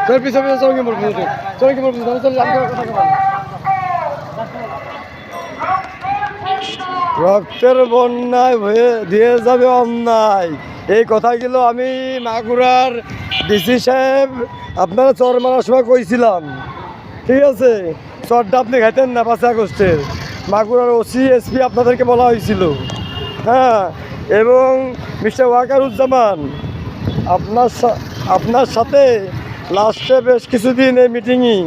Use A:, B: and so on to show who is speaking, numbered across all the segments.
A: তোর পিছনে পিছনে চরঙ্গি মোড় পর্যন্ত চরঙ্গি মোড় পর্যন্ত চলে আমি কথা বলবো। রক্তের বন্যায় হয়ে দিয়ে যাবে অন্যায়, এই কথাগুলো আমি মাগুরার ডিসি সাহেব আপনারা চর মারার সময় কইছিলাম। ঠিক আছে, চরটা আপনি খাইতেন না 5 আগস্টের। মাগুরার ওসি এসপি আপনাদেরকে বলা হয়েছিল। হ্যাঁ, এবং মিস্টার ওয়াকারুজ্জামান আপনার সাথে লাস্টে বেশ কিছুদিন এই মিটিংয়ে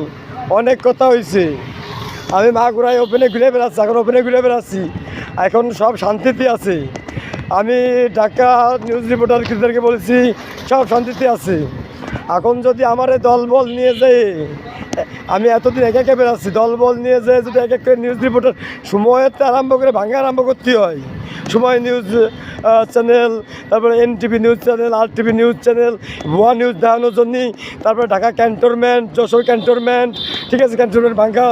A: অনেক কথা হয়েছে। আমি মাগুরায় ওপেনে ঘুরে বেড়াচ্ছি, এখন ওপেনে ঘুরে বেড়াচ্ছি, এখন সব শান্তিতে আছে। আমি ঢাকা নিউজ রিপোর্টারদেরকে বলেছি সব শান্তিতে আছে। এখন যদি আমার এই দলবল নিয়ে যায়, আমি এতদিন একে একে বেড়াচ্ছি, দলবল নিয়ে যেয়ে যদি এক এক করে নিউজ রিপোর্টার সময়েতে আরম্ভ করে ভাঙা আরম্ভ করতে হয়, সময় নিউজ চ্যানেল, তারপরে NTV news channel, RTV news channel, ভুয়া নিউজ দেখানোর জন্যই, তারপরে ঢাকা ক্যান্টনমেন্ট, যশোর ক্যান্টনমেন্ট, ঠিক আছে, ক্যান্টনমেন্ট ভাঙা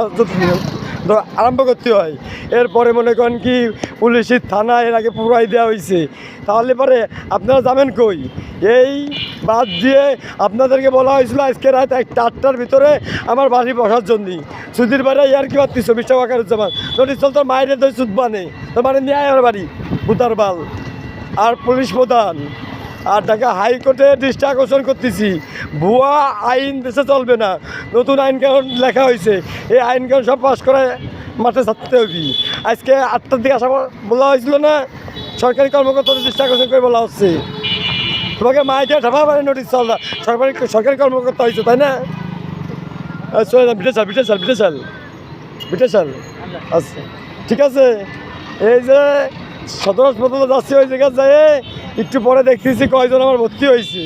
A: আরম্ভ করতে হয়। এরপরে মনে করেন কি পুলিশের থানা এর আগে পুরাই দেওয়া হয়েছে। তাহলে পরে আপনারা যাবেন কই? এই বাদ দিয়ে আপনাদেরকে বলা হয়েছিল আজকে রাত 8টার ভিতরে আমার বাড়ি বসার জন্যই। সুধীর বাড়ি আর কি পাচ্ছিস মিস্টার ওয়াকারুজ্জামান, নোটিশ চল তোর মায়ের দই সুদ বানে, তোর মানে নিয়ে আয় আমার বাড়ি বুতার বাল। আর পুলিশ প্রধান আর ঢাকা হাইকোর্টে দৃষ্টি আকর্ষণ করতেছি, ভুয়া আইন দেশে চলবে না। নতুন আইন কানুন লেখা হয়েছে, এই আইন কানুন সব পাস করে মাঠে ছাড়তে হবে। আজকে 8টার দিকে আসা বলা হয়েছিল না, সরকারি কর্মকর্তাদের দৃষ্টি আকর্ষণ করে বলা হচ্ছে। তোমাকে মাইকে ঠাপা মানে নোটিশ চল না, সরকারি কর্মকর্তা হয়েছে তাই না? চলে যান, বিটেশাল। আচ্ছা ঠিক আছে। এই যে সদর হাসপাতালে যাচ্ছি, ওই জায়গায় যায় একটু পরে দেখতেছি কয়জন আমার ভর্তি হয়েছে।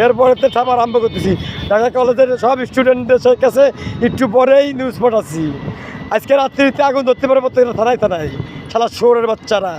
A: এরপরে তো ঠাপ আরম্ভ করতেছি, ঢাকা কলেজের সব স্টুডেন্টদের কাছে একটু পরেই নিউজ পাঠাচ্ছি। আজকে রাত্রিতে আগুন ধরতে পারে প্রত্যেকটা থানায়, শালা শোরের বাচ্চারা।